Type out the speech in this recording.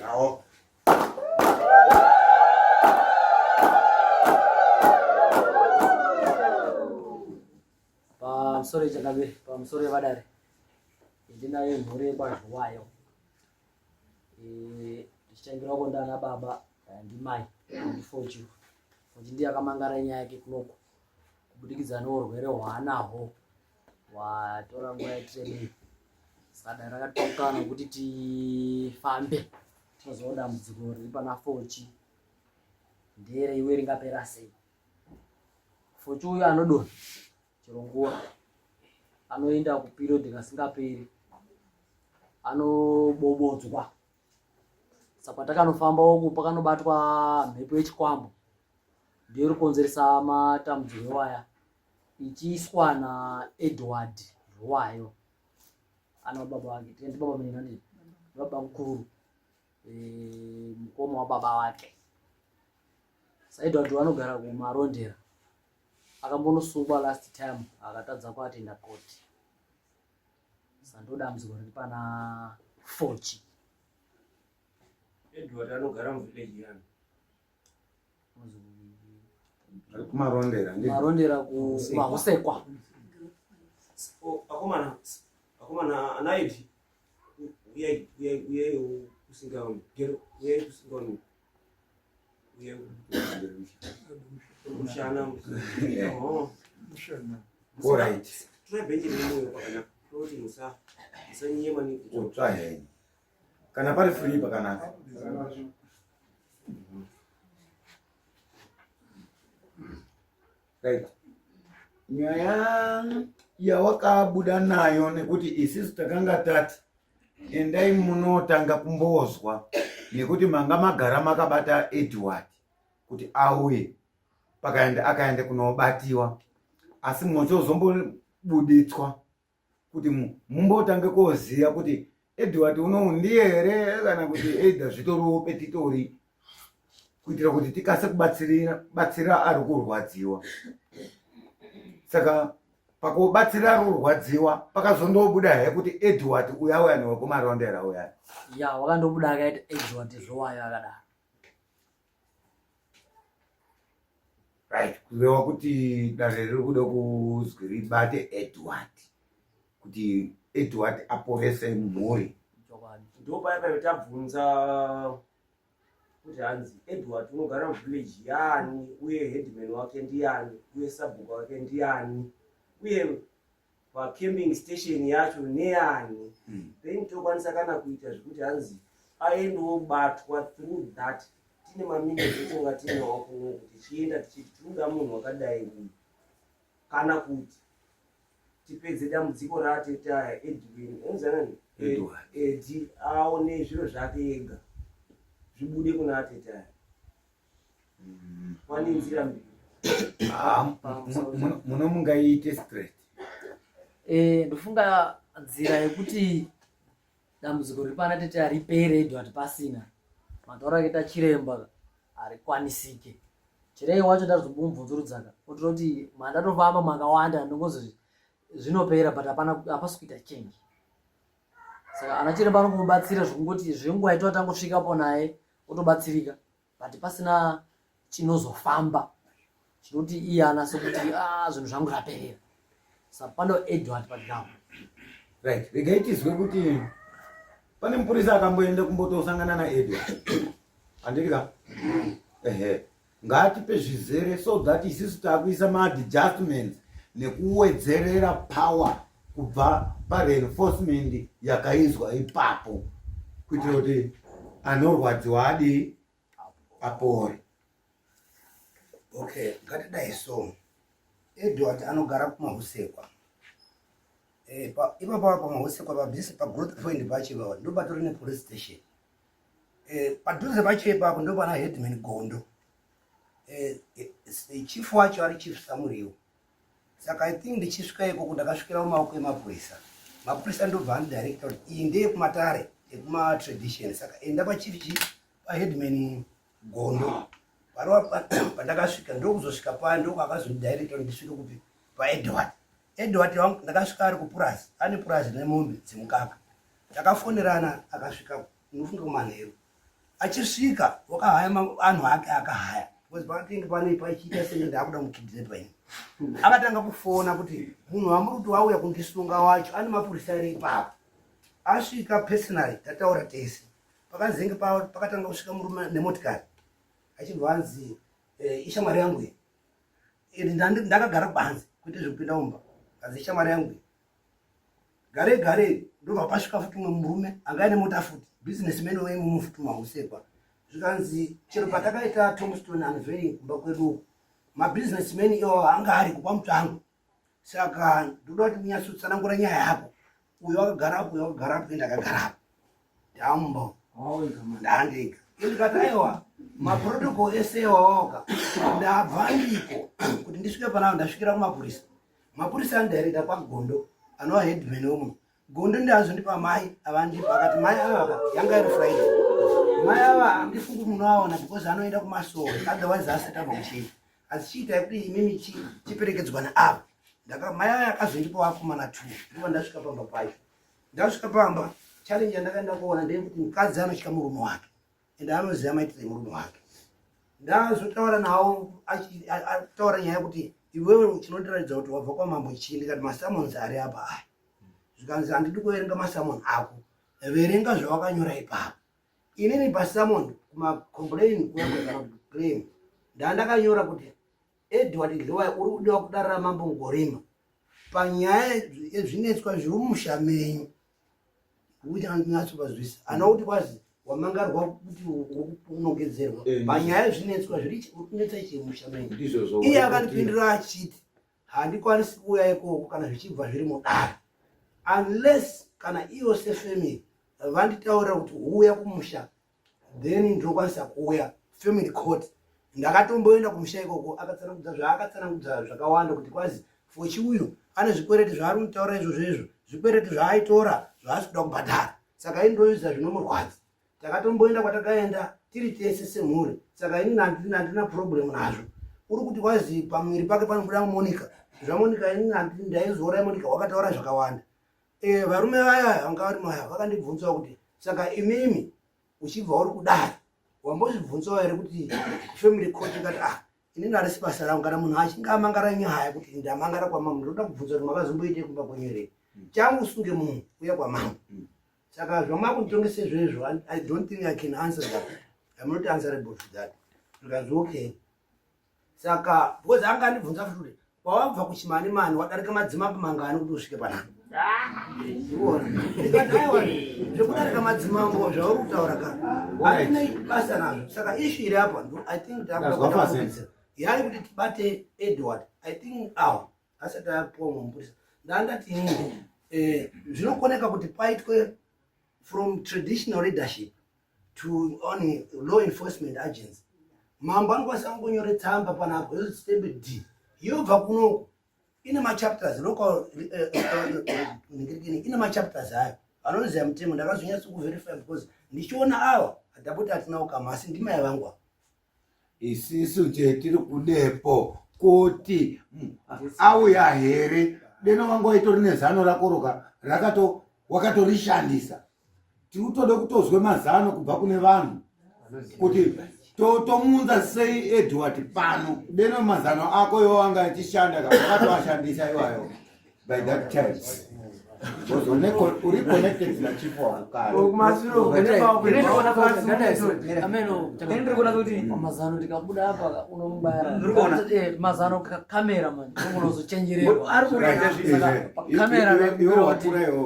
Nawo. Pamusoro chakaviri, pamusoro yevadare. Ndinayo mhuri yekwazviwayo. Ndichitangirawo kundana baba ndimai ndifochu. Kuti ndiye akamangara nyaya yake kunoko. Kubudikidza neurwere hwaanahwo hwatora nguva yetirei. Saka rakatokana kuti tifambe. Tinozoona dambudziko riri pana Fochi. Ndere iwe ringapera sei. Fochi uyu anodonha chironguwa. Anoenda kuperiod kasingaperi. Anobobodzwa. Saka patakanofamba uku pakanobatwa mhepo yechikwambo. Ndiyo irikonzeresa matambudziko ewaya. Ichiiswa naEdward Rwayo. Ana baba wake. Ndi baba mwenye nani? Baba mkuru. Mukoma wa baba wake. Edward anogara kumarondera. Akambonosungwa last time akatadza kuatenda koti. Sandoda muziko riri pana Fochi. Edward anogara muvillage yani. Ari kumarondera ndi. Marondera kumahusekwa. Akomana anaiti. Uye kusingaoni. Gero uye kusingaoni. Uye mushana. All right. Tunabenje mmoyo pakana. Proti musanyema ni Utswa henyi. Kana pari free pakanaka. Right. Nyaya yawakabuda nayo nekuti isisu takanga tati endai munotanga kumbozwa nekuti manga magara makabata Edward kuti auye akaenda kunobatiwa asi mwochozombobuditswa kuti mumbotange koziya kuti Edward uno ndiye here kana kuti edha zvitoriwo petitori kuitira kuti tikase kubatsira ari kurwadziwa. Saka pakubatsira ari kurwadziwa pakazondobuda he kuti Edward uyauya newekumarondera uya. Ya, wakandobuda akaita Edward Rwayo akadaro. Right, kureva kuti dare riri kuda kuzwi ribate Edward. Kuti Edward aporese mhuri. ndo paya tabvunza kuti hanzi Edward unogara muvillage yani uye headman wake ndiani uye sabhuku wake ndiani uye pacamping station yacho neani. Then tokwanisa kana kuita zvekuti hanzi aendewo batwa through that. Tine maminda etinonga tinawo kuno kuti chienda tichiti tinoda munhu wakadai uyu kana kuti tipedze dambudziko raateta Edwin enzanani Edi aone zviro zvake ega zvibude kuna ateta. Pane nzira mbiri. Muno mungaite straight. Ndofunga nzira yekuti dambudziko riri pana tete ripere Edward pasina. Matauro akaita chiremba arikwanisike. Chirei wacho ndazobumvunzurudzaka. Kuti mandatofamba makawanda ndongozi zvinopera but hapasi kuita change. Saka ana chiremba anokubatsira zvekungoti zvenguva ito atangosvikapo naye otobatsirika. But pasina chinozofamba. Chinoti iye anase kuti zvinhu zvangu zvaperera. Saka pano Edward padhamu. Right, regaitizwe kuti pane mupurisa akamboenda kumbotosangana naEdward. Andika? Ngatipe zvizere so that isisu takuisa ma-adjustments nekuwedzerera power kubva pareinforcement yakaizwa ipapo kuitira kuti anorwadziwa adi apore. Okay, ngatidai so. Edward anogara kumahusekwa. Ipapa pamahusekwa pabvise pagrowth point pachiva ndo patori nepolice station. Padhuze pacho ipapo ndo pana headman Gondo. Chief wacho ari Chief Samuel. Saka I think ndichisvika iko kundakasvikira mumaoko emapurisa. Mapurisa ndobva andidirecta kuti iyi ndeye kumatare ekuma tradition. Saka enda pachief paheadman Gondo. Pandakasvika ndokuzosvika paya ndokakazondidirecta kuti ndisvike kupi paEdward. Edward wangu ndakasvika ari kupurazi, ane purazi nemombe dzemukaka. Takafonerana akasvika unofunga kumanheru. achisvika wakahaya anhu ake akahaya because pakatenge pane pachiita senge ndakuda mukidhirepa ini akatanga kufona kuti munhu wamuri kuti wauya kundisunga wacho ane mapurisa ari ipapo. Asvika personally tataura tese pakazenge pakatanga kusvika murume nemotikari achibva anzi ishamwari yangu ndakagara kubanze kuite zvekupinda mumba kazi ishamwari yangu gare ndobva pasvika futi umwe murume anga ane mota futi businessman wemumu futi mausekwa zvikanzi chero patakaita Tombstone unveiling kumba kwedu mabusinessman iwo anga ari kupa mutsvangu saka ndoda kuti munyatsotsanangura nyaya yako uyo wakagarapo ndakagarapo ndambo ndandega ndikati aiwa maprotocol ese waoka ndabva ndiko kuti ndisvike panapa ndasvikira kumapurisa mapurisa andirekta pagondo anova headman womunhu gondo ndazondipa mai avandipa akati mai ava yanga iri Friday mai ava andifungi munhu aona because anoenda kumasoro otherwise asati abva kuchii asi chiitai kuti imimi chiperekedzwa neava mai ava akazondipa vakomana 2 ndipo ndasvika pamba pacho ndasvika pamba challenge yandakaenda kuona ndeyekuti mukadzi anotya murume wake ende anoziva maitire murume wake. Ndazotaura nawo ataura nyaya yekuti iwewe chinondiratidza kuti wabva kwamambo chii ndikati masamons ari apa aya zvikanzi handidi kuverenga masamon ako verenga zvawakanyora ipapo. Inini pasamon kumacomplain kuyakwekana kuti claim ndandakanyora kuti Edward Dlewaya uri kudiwa kudarira mambo ngorima panyaya yezvinetswa zviri mumusha menyu kuti andinyatsopazvisa anokuti kwazi wamangarwa kuti unongedzerwa panyaya yezvinetswa zviri kunetsa chii musha menyu. Iye akandipindura achiti handikwanisi kuuya ikoko kana zvichibva zviri mudare unless kana iwo sefamily vanditaurira kuti uya kumusha then ndokwanisa kuuya family court. Ndakatomboenda kumusha ikoko akatsanangudza zvaakatsanangudza zvakawanda kuti kwazi fochi uyu ane zvikwereti zvaari kutaura izvozvo zvikwereti zvaaitora zvaasi kuda kubhadhara saka indoyuza zvinomurwadza. Takatomboenda kwatakaenda tiri tese semhuri saka ini handina problem nazvo. Uri kuti kwazi pamwiri pake panobuda Monica zvamonica ini ndaizora Monica wakataura zvakawanda. Varume vaya vanga vari maya vakandibvunza kuti saka imimi uchibva uri kudai wambozvibvunzawo here kuti family court ikati inini harisi basa rangu kana munhu achinge amangara nyaya kuti ndamangara kwamambo ndoda kubvunza kuti makazomboite kumba kwenyu here changu usunge munhu uya kwamambo. Saka zvamakunditonge izvozvo I don't think I can answer that. I'm not answerable to that. Ndikazi okay. Saka because anga andibvunza futi kuti wawabva kuchimani wadarika madzimambo mangani kuti usvike panapa. Ndikati aiwa zvekudarika madzimambo zvauri kutaura kana hatina basa nazvo. Saka ishu iri apa I think yari kuti tibate Edward I think asati apuwa mumapurisa ndandati inini zvinokoneka kuti paitwe from traditional leadership to only law enforcement agents. Mambo anokwanisa kungonyore tsamba panapo yozositembe D yobva kunoko ine machapters local ine machapters ayo anoziva mutemo. Ndakazonyatsa kuverify because ndichiona awa adapoti atina ukama asi ndimai vangu isisu tiri kudepo kuti auya here deno vangu vaitori nezano rakoroka wakatorishandisa tiutode kutozwe mazano kubva kune vanhu kuti tomunza sei Edward pano deno mazano ako iwo anga achishanda kakatoashandisa iwayo by that time uri connected na chief wa mazano tikabuda hapa unomubara mazano kamera man unozochenjererwa kamera iwe wapura iwe